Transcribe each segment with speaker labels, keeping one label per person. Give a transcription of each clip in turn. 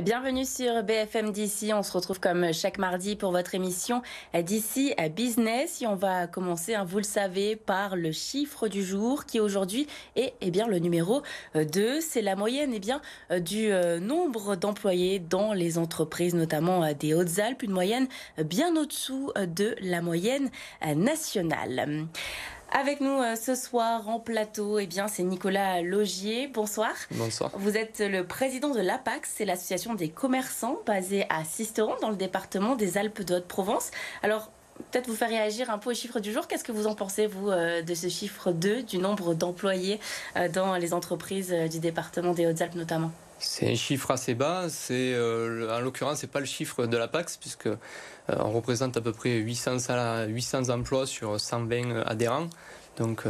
Speaker 1: Bienvenue sur BFM d'ici. On se retrouve comme chaque mardi pour votre émission d'ici à Business. Et on va commencer, vous le savez, par le chiffre du jour qui aujourd'hui est bien le numéro 2. C'est la moyenne du nombre d'employés dans les entreprises, notamment des Hautes-Alpes. Une moyenne bien au-dessous de la moyenne nationale. Avec nous ce soir en plateau, c'est Nicolas Laugier. Bonsoir.
Speaker 2: Bonsoir.
Speaker 1: Vous êtes le président de l'APAX, c'est l'association des commerçants basée à Sisteron dans le département des Alpes de Haute-Provence. Alors, peut-être vous faire réagir un peu au chiffre du jour. Qu'est-ce que vous en pensez, vous, de ce chiffre 2, du nombre d'employés dans les entreprises du département des Hautes-Alpes notamment ?
Speaker 2: C'est un chiffre assez bas. En l'occurrence, c'est pas le chiffre de l'APAX puisque on représente à peu près 800 emplois sur 120 adhérents. Donc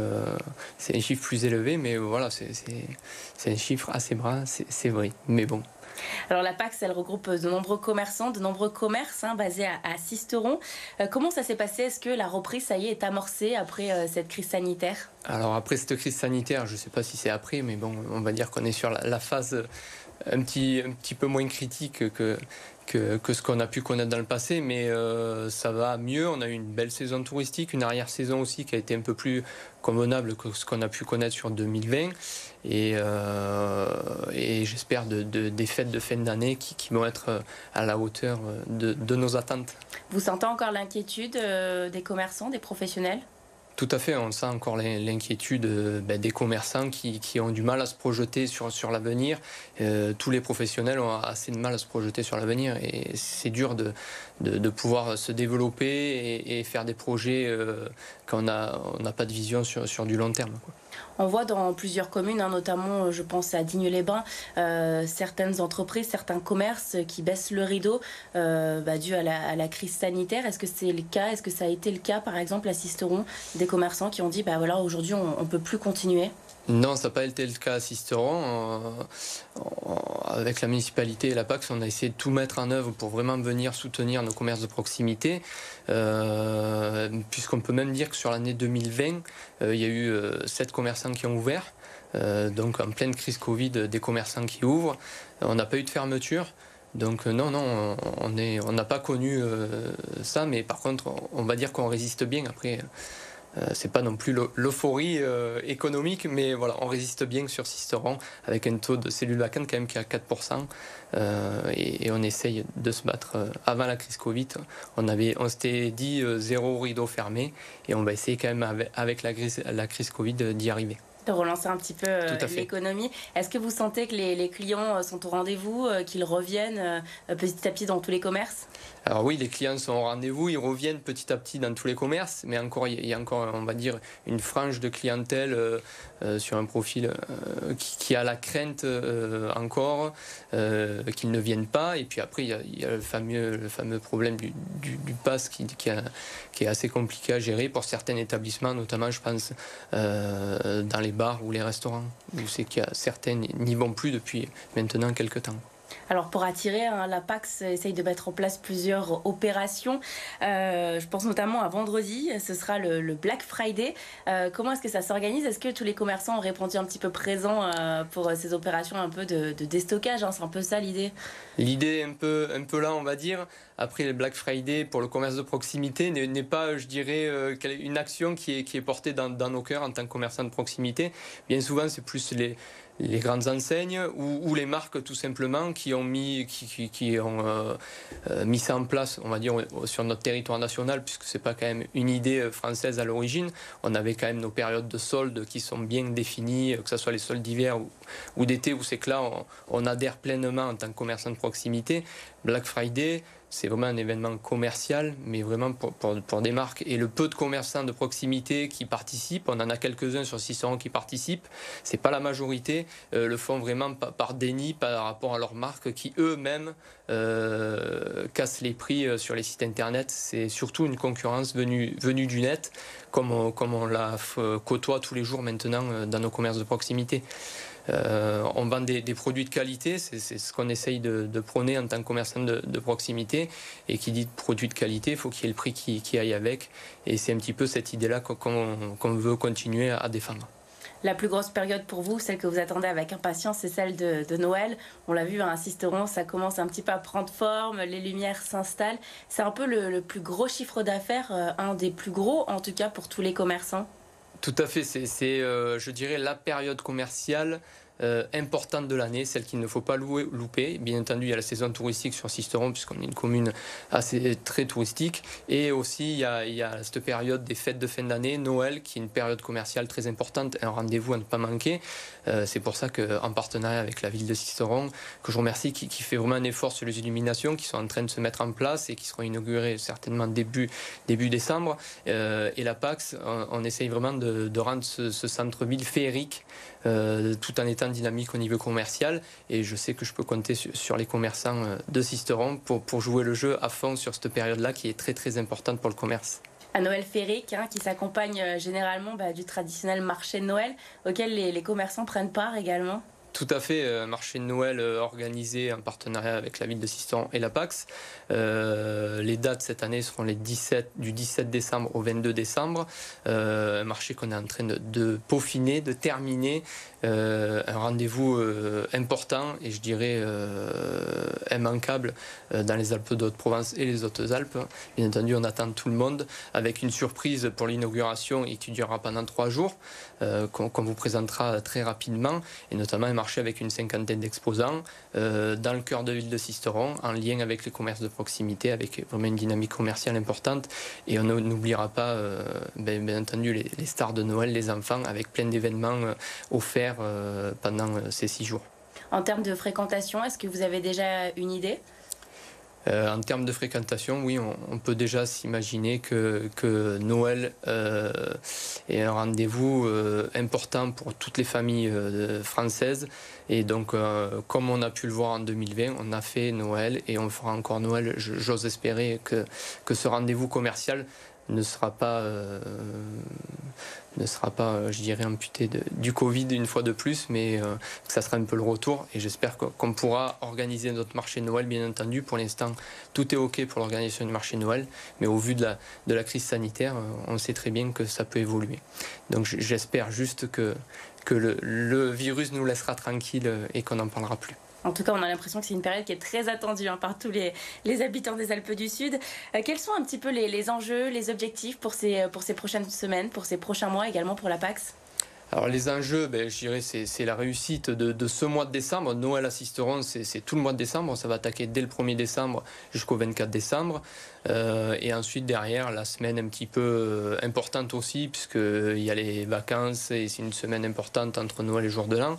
Speaker 2: c'est un chiffre plus élevé, mais voilà, c'est un chiffre assez bas, c'est vrai. Mais bon.
Speaker 1: Alors l'APAX, elle regroupe de nombreux commerçants, de nombreux commerces basés à Sisteron. Comment ça s'est passé ? Est-ce que la reprise, ça y est amorcée après cette crise sanitaire ?
Speaker 2: Alors après cette crise sanitaire, je ne sais pas si c'est après, mais bon, on va dire qu'on est sur la phase un petit peu moins critique que ce qu'on a pu connaître dans le passé, mais ça va mieux. On a eu une belle saison touristique, une arrière-saison aussi qui a été un peu plus convenable que ce qu'on a pu connaître sur 2020, et j'espère des fêtes de fin d'année qui vont être à la hauteur de nos attentes.
Speaker 1: Vous sentez encore l'inquiétude des commerçants, des professionnels ?
Speaker 2: Tout à fait, on sent encore l'inquiétude des commerçants qui ont du mal à se projeter sur l'avenir. Tous les professionnels ont assez de mal à se projeter sur l'avenir et c'est dur de pouvoir se développer et faire des projets quand on n'a pas de vision sur du long terme, quoi.
Speaker 1: On voit dans plusieurs communes, notamment je pense à Digne-les-Bains, certaines entreprises, certains commerces qui baissent le rideau dû à la crise sanitaire. Est-ce que c'est le cas ? Est-ce que ça a été le cas, par exemple, à Sisteron, des commerçants qui ont dit voilà, aujourd'hui on ne peut plus continuer ?
Speaker 2: Non, ça n'a pas été le cas à Sisteron. Avec la municipalité et la PAX, on a essayé de tout mettre en œuvre pour vraiment venir soutenir nos commerces de proximité. Puisqu'on peut même dire que sur l'année 2020, il y a eu 7 commerçants qui ont ouvert. Donc en pleine crise Covid, des commerçants qui ouvrent. On n'a pas eu de fermeture. Donc non, on n'a pas connu ça. Mais par contre, on va dire qu'on résiste bien. Après, c'est pas non plus l'euphorie économique, mais voilà, on résiste bien sur Sisteron avec un taux de cellules vacantes quand même qui est à 4%, et on essaye de se battre. Avant la crise Covid, on s'était dit zéro rideau fermé, et on va essayer quand même avec la crise Covid d'y arriver.
Speaker 1: De relancer un petit peu l'économie. Est-ce que vous sentez que les clients sont au rendez-vous, qu'ils reviennent petit à petit dans tous les commerces ?
Speaker 2: Alors oui, les clients sont au rendez-vous, ils reviennent petit à petit dans tous les commerces, mais il y a encore, on va dire, une frange de clientèle sur un profil qui a la crainte encore qu'ils ne viennent pas. Et puis après, il y a le fameux problème du pass qui est assez compliqué à gérer pour certains établissements, notamment, je pense, dans les bars ou les restaurants, où c'est qu'il y a certains n'y vont plus depuis maintenant quelques temps.
Speaker 1: Alors pour attirer, la PAX essaye de mettre en place plusieurs opérations. Je pense notamment à vendredi, ce sera le Black Friday. Comment est-ce que ça s'organise ? Est-ce que tous les commerçants ont répondu un petit peu présents pour ces opérations un peu de déstockage ? C'est un peu ça l'idée ?
Speaker 2: L'idée est un peu là, on va dire. Après, le Black Friday pour le commerce de proximité n'est pas, je dirais, une action qui est portée dans nos cœurs en tant que commerçant de proximité. Bien souvent, c'est plus les grandes enseignes ou les marques tout simplement qui ont mis ça en place, on va dire, sur notre territoire national, puisque c'est pas quand même une idée française à l'origine. On avait quand même nos périodes de soldes qui sont bien définies, que ce soit les soldes d'hiver ou d'été, où c'est que là on adhère pleinement en tant que commerçant de proximité. Black Friday, c'est vraiment un événement commercial, mais vraiment pour des marques. Et le peu de commerçants de proximité qui participent, on en a quelques-uns sur Sisteron qui participent, c'est pas la majorité, le font vraiment par déni par rapport à leurs marques qui eux-mêmes cassent les prix sur les sites internet. C'est surtout une concurrence venue du net, comme on la côtoie tous les jours maintenant dans nos commerces de proximité. On vend des produits de qualité, c'est ce qu'on essaye de prôner en tant que commerçant de proximité. Et qui dit produit de qualité, il faut qu'il y ait le prix qui aille avec. Et c'est un petit peu cette idée-là qu'on veut continuer à défendre.
Speaker 1: La plus grosse période pour vous, celle que vous attendez avec impatience, c'est celle de Noël. On l'a vu à Sisteron, ça commence un petit peu à prendre forme, les lumières s'installent. C'est un peu le plus gros chiffre d'affaires, un des plus gros en tout cas pour tous les commerçants.
Speaker 2: Tout à fait, je dirais, la période commerciale importante de l'année, celle qu'il ne faut pas louper. Bien entendu, il y a la saison touristique sur Sisteron, puisqu'on est une commune très touristique. Et aussi, il y a cette période des fêtes de fin d'année, Noël, qui est une période commerciale très importante, un rendez-vous à ne pas manquer. C'est pour ça qu'en partenariat avec la ville de Sisteron, que je remercie, qui fait vraiment un effort sur les illuminations, qui sont en train de se mettre en place et qui seront inaugurées certainement début décembre. Et la PAX, on essaye vraiment de rendre ce centre-ville féerique, tout en étant dynamique au niveau commercial, et je sais que je peux compter sur les commerçants de Sisteron pour jouer le jeu à fond sur cette période-là qui est très très importante pour le commerce.
Speaker 1: Un Noël féerique qui s'accompagne généralement du traditionnel marché de Noël auquel les commerçants prennent part également.
Speaker 2: Tout à fait, un marché de Noël organisé en partenariat avec la ville de Sisteron et la PAX. Les dates cette année seront du 17 décembre au 22 décembre. Un marché qu'on est en train de peaufiner, de terminer. Un rendez-vous important et je dirais immanquable dans les Alpes de Haute-Provence et les Hautes-Alpes. Bien entendu, on attend tout le monde avec une surprise pour l'inauguration et qui durera pendant 3 jours, qu'on vous présentera très rapidement, et notamment un marché avec une 50aine d'exposants dans le cœur de ville de Sisteron, en lien avec les commerces de proximité, avec vraiment une dynamique commerciale importante. Et on n'oubliera pas, bien entendu, les stars de Noël, les enfants, avec plein d'événements offerts pendant ces 6 jours.
Speaker 1: En termes de fréquentation, est-ce que vous avez déjà une idée ?
Speaker 2: En termes de fréquentation, oui, on peut déjà s'imaginer que Noël est un rendez-vous important pour toutes les familles françaises. Et donc, comme on a pu le voir en 2020, on a fait Noël et on fera encore Noël. J'ose espérer que ce rendez-vous commercial ne sera pas, je dirais, amputé du Covid une fois de plus, mais que ça sera un peu le retour. Et j'espère qu'on pourra organiser notre marché de Noël, bien entendu. Pour l'instant, tout est OK pour l'organisation du marché de Noël, mais au vu de la crise sanitaire, on sait très bien que ça peut évoluer. Donc j'espère juste que le virus nous laissera tranquilles et qu'on n'en parlera plus.
Speaker 1: En tout cas, on a l'impression que c'est une période qui est très attendue par tous les habitants des Alpes du Sud. Quels sont un petit peu les enjeux, les objectifs pour ces prochaines semaines, pour ces prochains mois, également pour la PAX ?
Speaker 2: Alors les enjeux, je dirais, c'est la réussite de ce mois de décembre. Noël à Sisteron, c'est tout le mois de décembre. Ça va attaquer dès le 1er décembre jusqu'au 24 décembre. Et ensuite, derrière, la semaine un petit peu importante aussi, puisqu'il y a les vacances et c'est une semaine importante entre Noël et Jour de l'An.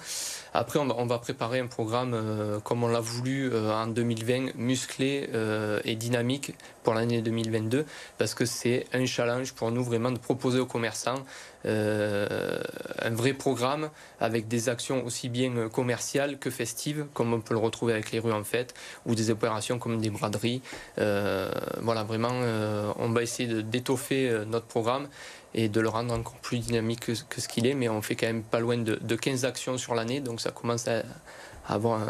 Speaker 2: Après, on va préparer un programme comme on l'a voulu en 2020, musclé et dynamique pour l'année 2022, parce que c'est un challenge pour nous vraiment de proposer aux commerçants un vrai programme avec des actions aussi bien commerciales que festives, comme on peut le retrouver avec les rues en fête, ou des opérations comme des braderies. Voilà, vraiment, on va essayer d'étoffer notre programme et de le rendre encore plus dynamique que ce qu'il est, mais on fait quand même pas loin de 15 actions sur l'année, donc ça commence à avoir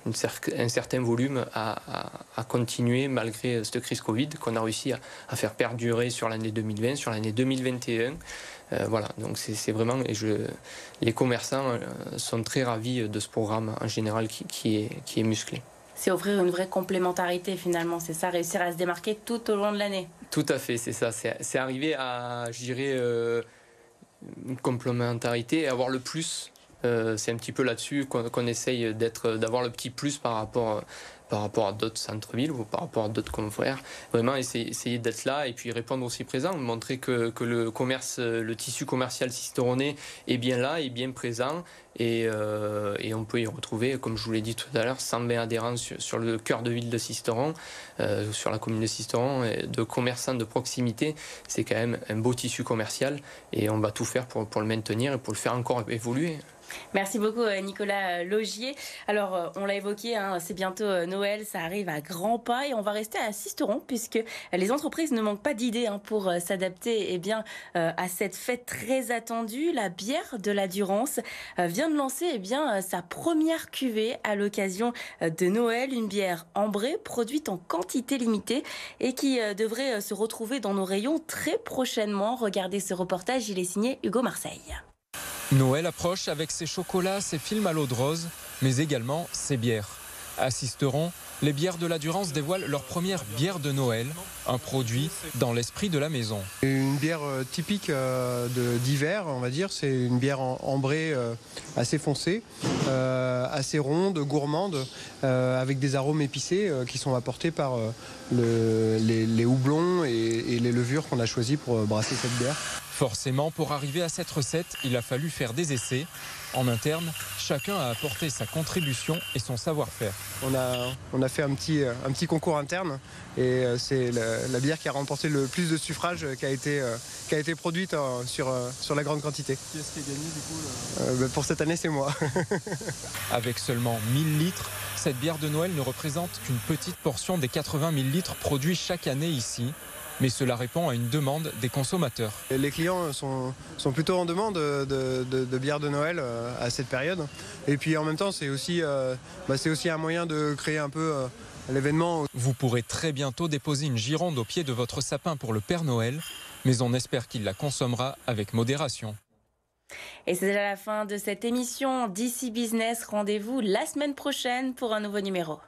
Speaker 2: un certain volume à continuer malgré cette crise Covid qu'on a réussi à faire perdurer sur l'année 2020, sur l'année 2021. Voilà, donc c'est vraiment, les commerçants sont très ravis de ce programme en général qui est musclé.
Speaker 1: C'est offrir une vraie complémentarité finalement, c'est ça, réussir à se démarquer tout au long de l'année.
Speaker 2: Tout à fait, c'est ça, c'est arriver à, je dirais, une complémentarité et avoir le plus. C'est un petit peu là-dessus qu'on essaye d'avoir le petit plus par rapport à d'autres centres-villes ou par rapport à d'autres confrères. Vraiment essayer d'être là et puis répondre aussi présent, montrer que le commerce, le tissu commercial sisteronais est bien là, est bien présent et on peut y retrouver, comme je vous l'ai dit tout à l'heure, 120 adhérents sur le cœur de ville de Sisteron, sur la commune de Sisteron, de commerçants de proximité. C'est quand même un beau tissu commercial et on va tout faire pour le maintenir et pour le faire encore évoluer.
Speaker 1: Merci beaucoup Nicolas Logier. Alors on l'a évoqué, c'est bientôt Noël, ça arrive à grands pas et on va rester à Sisteron puisque les entreprises ne manquent pas d'idées pour s'adapter à cette fête très attendue. La bière de la Durance vient de lancer sa première cuvée à l'occasion de Noël, une bière ambrée produite en quantité limitée et qui devrait se retrouver dans nos rayons très prochainement. Regardez ce reportage, il est signé Hugo Marseille.
Speaker 3: Noël approche avec ses chocolats, ses films à l'eau de rose, mais également ses bières. Assisteront, les bières de la Durance dévoilent leur première bière de Noël, un produit dans l'esprit de la maison.
Speaker 4: Une bière typique d'hiver, on va dire. C'est une bière ambrée assez foncée, assez ronde, gourmande, avec des arômes épicés qui sont apportés par les houblons et les levures qu'on a choisis pour brasser cette bière.
Speaker 3: Forcément, pour arriver à cette recette, il a fallu faire des essais. En interne, chacun a apporté sa contribution et son savoir-faire.
Speaker 4: On a fait un petit concours interne et c'est la bière qui a remporté le plus de suffrages qui a été produite sur la grande quantité. Qui est-ce qui a gagné du coup Pour cette année, c'est moi.
Speaker 3: Avec seulement 1000 litres, cette bière de Noël ne représente qu'une petite portion des 80 000 litres produits chaque année ici. Mais cela répond à une demande des consommateurs.
Speaker 4: Les clients sont plutôt en demande de bière de Noël à cette période. Et puis en même temps, c'est aussi un moyen de créer un peu l'événement.
Speaker 3: Vous pourrez très bientôt déposer une gironde au pied de votre sapin pour le Père Noël, mais on espère qu'il la consommera avec modération.
Speaker 1: Et c'est déjà la fin de cette émission d'ici Business. Rendez-vous la semaine prochaine pour un nouveau numéro.